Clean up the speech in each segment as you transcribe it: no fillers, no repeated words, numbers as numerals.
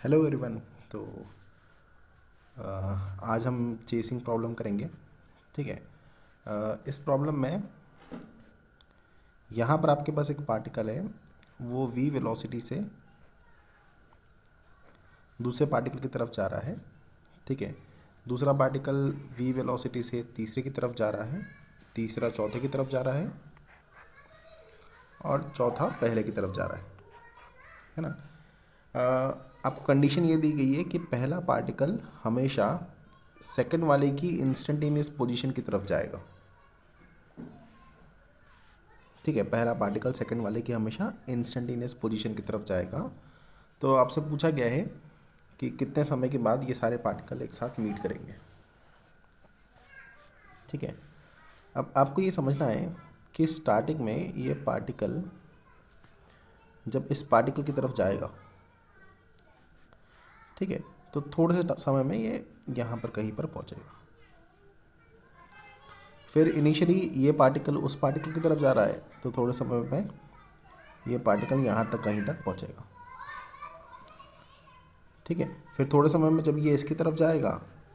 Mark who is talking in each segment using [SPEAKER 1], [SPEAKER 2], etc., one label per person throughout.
[SPEAKER 1] Hello everyone. तो आज हम चेसिंग प्रॉब्लम करेंगे। ठीक है। इस प्रॉब्लम में यहाँ पर आपके पास एक पार्टिकल है, वो v वेलोसिटी से दूसरे पार्टिकल की तरफ जा रहा है। ठीक है। दूसरा पार्टिकल v वेलोसिटी से तीसरे की तरफ जा रहा है, तीसरा चौथे की तरफ जा रहा है और चौथा पहले की तरफ जा रहा है ना। आपको कंडीशन ये दी गई है कि पहला पार्टिकल हमेशा सेकंड वाले की इंस्टेंटेनियस पोजीशन की तरफ जाएगा। ठीक है, पहला पार्टिकल सेकंड वाले की हमेशा इंस्टेंटेनियस पोजीशन की तरफ जाएगा। तो आपसे पूछा गया है कि कितने समय के बाद ये सारे पार्टिकल एक साथ मीट करेंगे। ठीक है। अब आपको ये समझना है कि स्टार्टिंग में ये पार्टिकल जब इस पार्टिकल की तरफ जाएगा, ठीक है, तो थोड़े से समय में ये यहाँ पर कहीं पर पहुँचेगा। फिर इनिशियली ये पार्टिकल उस पार्टिकल की तरफ जा रहा है, तो थोड़े समय में ये पार्टिकल यहाँ तक कहीं तक पहुँचेगा। ठीक है। फिर थोड़े समय में जब ये इसकी तरफ जाएगा,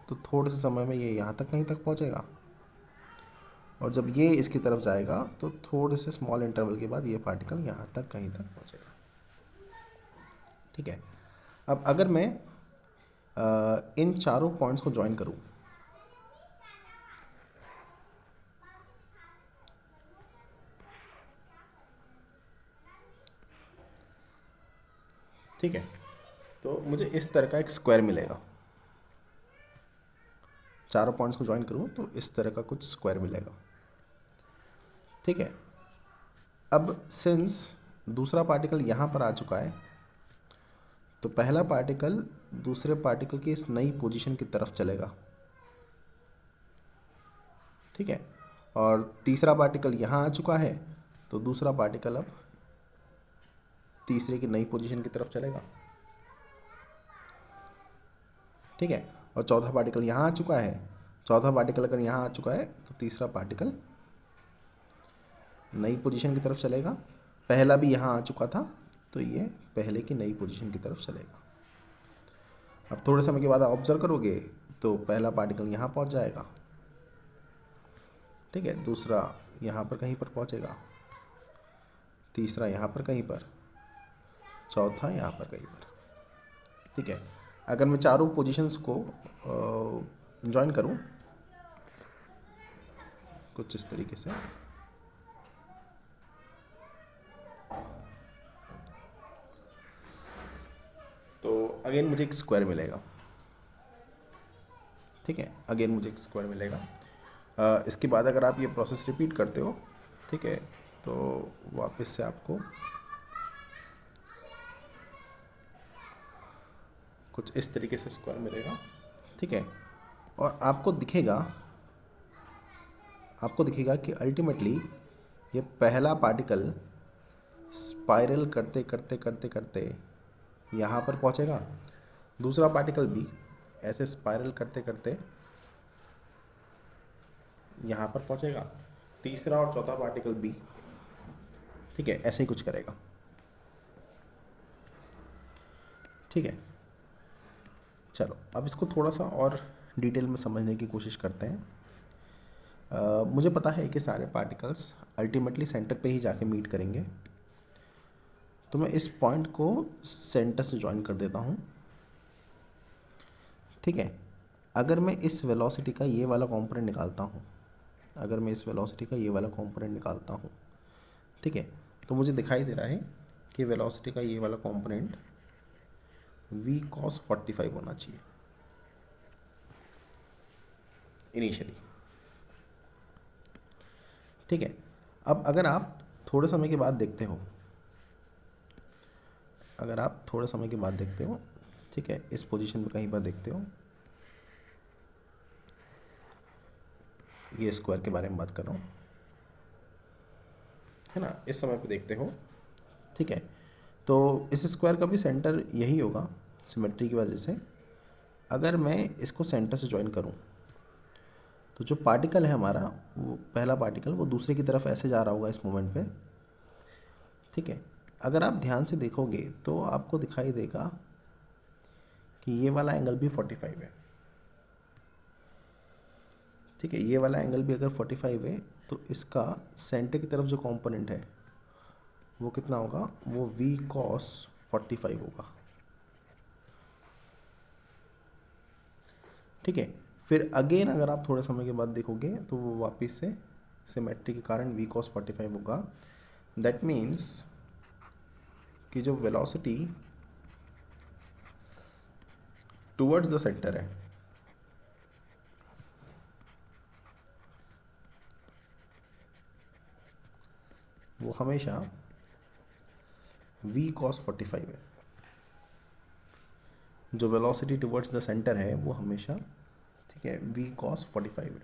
[SPEAKER 1] तो थोड़े से समय में ये यहाँ तक कहीं तक पहुँचेगा, और जब ये इसकी तरफ जाएगा तो थोड़े से स्मॉल इंटरवल के बाद ये पार्टिकल यहाँ तक कहीं तक पहुँचेगा। ठीक है। अब अगर मैं इन चारों पॉइंट्स को ज्वाइन करूँ, ठीक है, तो मुझे इस तरह का एक स्क्वायर मिलेगा। चारों पॉइंट्स को ज्वाइन करूँ तो इस तरह का कुछ स्क्वायर मिलेगा। ठीक है। अब सिंस दूसरा पार्टिकल यहाँ पर आ चुका है, तो पहला पार्टिकल दूसरे पार्टिकल की इस नई पोजीशन की तरफ चलेगा। ठीक है। और तीसरा पार्टिकल यहाँ आ चुका है, तो दूसरा पार्टिकल अब तीसरे की नई पोजीशन की तरफ चलेगा। ठीक है। और चौथा पार्टिकल यहाँ आ चुका है, चौथा पार्टिकल अगर यहाँ आ चुका है तो तीसरा पार्टिकल नई पोजीशन की तरफ चलेगा। पहला भी यहाँ आ चुका था, तो ये पहले की नई पोजीशन की तरफ चलेगा। अब थोड़े समय के बाद आप ऑब्जर्व करोगे तो पहला पार्टिकल यहाँ पहुँच जाएगा। ठीक है। दूसरा यहाँ पर कहीं पर पहुँचेगा, तीसरा यहाँ पर कहीं पर, चौथा यहाँ पर कहीं पर। ठीक है। अगर मैं चारों पोजीशंस को ज्वाइन करूँ कुछ इस तरीके से, तो अगेन मुझे एक स्क्वायर मिलेगा। ठीक है, अगेन मुझे एक स्क्वायर मिलेगा। इसके बाद अगर आप ये प्रोसेस रिपीट करते हो, ठीक है, तो वापस से आपको कुछ इस तरीके से स्क्वायर मिलेगा। ठीक है। और आपको दिखेगा कि अल्टीमेटली ये पहला पार्टिकल स्पाइरल करते करते करते करते यहाँ पर पहुँचेगा, दूसरा पार्टिकल भी ऐसे स्पाइरल करते करते यहाँ पर पहुँचेगा, तीसरा और चौथा पार्टिकल भी, ठीक है, ऐसे ही कुछ करेगा। ठीक है। चलो अब इसको थोड़ा सा और डिटेल में समझने की कोशिश करते हैं। मुझे पता है कि सारे पार्टिकल्स अल्टीमेटली सेंटर पे ही जाके मीट करेंगे, तो मैं इस पॉइंट को सेंटर से ज्वाइन कर देता हूँ। ठीक है। अगर मैं इस वेलोसिटी का ये वाला कंपोनेंट निकालता हूँ, ठीक है, तो मुझे दिखाई दे रहा है कि वेलोसिटी का ये वाला कंपोनेंट v cos 45 होना चाहिए इनिशियली। ठीक है। अब अगर आप थोड़े समय के बाद देखते हो, ठीक है, इस पोजीशन पे कहीं पर देखते हो, ये स्क्वायर के बारे में बात कर रहा हूँ, है ना, इस समय पे देखते हो, ठीक है, तो इस स्क्वायर का भी सेंटर यही होगा सिमेट्री की वजह से। अगर मैं इसको सेंटर से ज्वाइन करूँ, तो जो पार्टिकल है हमारा, वो पहला पार्टिकल वो दूसरे की तरफ ऐसे जा रहा होगा इस मोमेंट पे। ठीक है। अगर आप ध्यान से देखोगे तो आपको दिखाई देगा कि ये वाला एंगल भी 45 है, ठीक है, ये वाला एंगल भी अगर 45 है तो इसका सेंटर की तरफ जो कंपोनेंट है वो कितना होगा, वो v cos 45 होगा, ठीक है। फिर अगेन अगर आप थोड़े समय के बाद देखोगे तो वो वापस से सिमेट्री के कारण v cos 45 होगा। दैट मीन्स कि जो वेलोसिटी टुवर्ड्स द सेंटर है वो हमेशा v cos 45 है, जो वेलोसिटी टुवर्ड्स द सेंटर है वो हमेशा, ठीक है, v cos 45 है,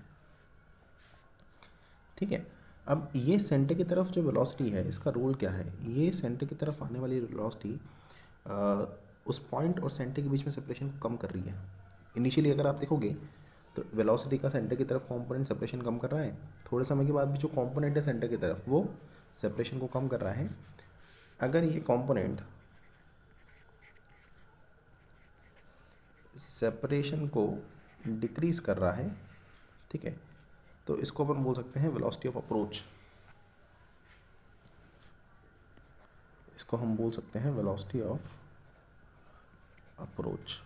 [SPEAKER 1] ठीक है। अब ये सेंटर की तरफ जो वेलोसिटी है इसका रोल क्या है, ये सेंटर की तरफ आने वाली वेलोसिटी उस पॉइंट और सेंटर के बीच में सेपरेशन को कम कर रही है। इनिशियली अगर आप देखोगे तो वेलोसिटी का सेंटर की तरफ कंपोनेंट सेपरेशन कम कर रहा है, थोड़े समय के बाद भी जो कंपोनेंट है सेंटर की तरफ वो सेपरेशन को कम कर रहा है। अगर ये कंपोनेंट सेपरेशन को डिक्रीज कर रहा है, ठीक है, तो इसको अपन बोल सकते हैं वेलोसिटी ऑफ अप्रोच, इसको हम बोल सकते हैं वेलोसिटी ऑफ अप्रोच,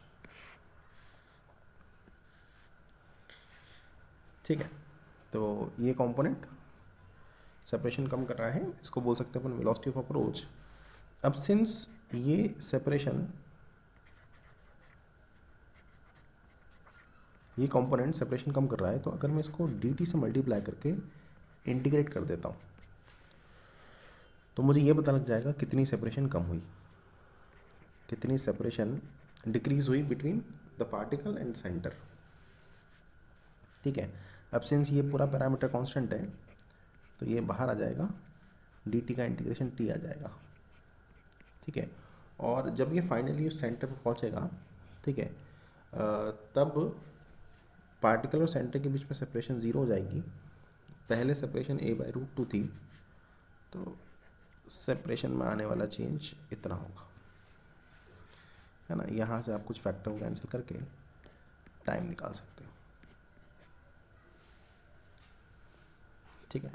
[SPEAKER 1] ठीक है। तो ये कंपोनेंट सेपरेशन कम कर रहा है, इसको बोल सकते हैं अपन वेलोसिटी ऑफ अप्रोच। अब सिंस ये सेपरेशन, ये कंपोनेंट सेपरेशन कम कर रहा है, तो अगर मैं इसको dt से मल्टीप्लाई करके इंटीग्रेट कर देता हूँ तो मुझे ये पता लग जाएगा कितनी सेपरेशन कम हुई, कितनी सेपरेशन डिक्रीज हुई between the particle and centre, ठीक है। अब सिंस ये पूरा पैरामीटर कांस्टेंट है तो ये बाहर आ जाएगा, dt का इंटीग्रेशन t आ जाएगा, ठीक है। और जब ये फाइनली उस सेंटर पर पहुँचेगा, ठीक है, तब पार्टिकल और सेंटर के बीच में सेपरेशन ज़ीरो हो जाएगी। पहले सेपरेशन a/√2 थी, तो सेपरेशन में आने वाला चेंज इतना होगा, है ना। यहाँ से आप कुछ फैक्टर को कैंसिल करके टाइम निकाल सकते हो, ठीक है।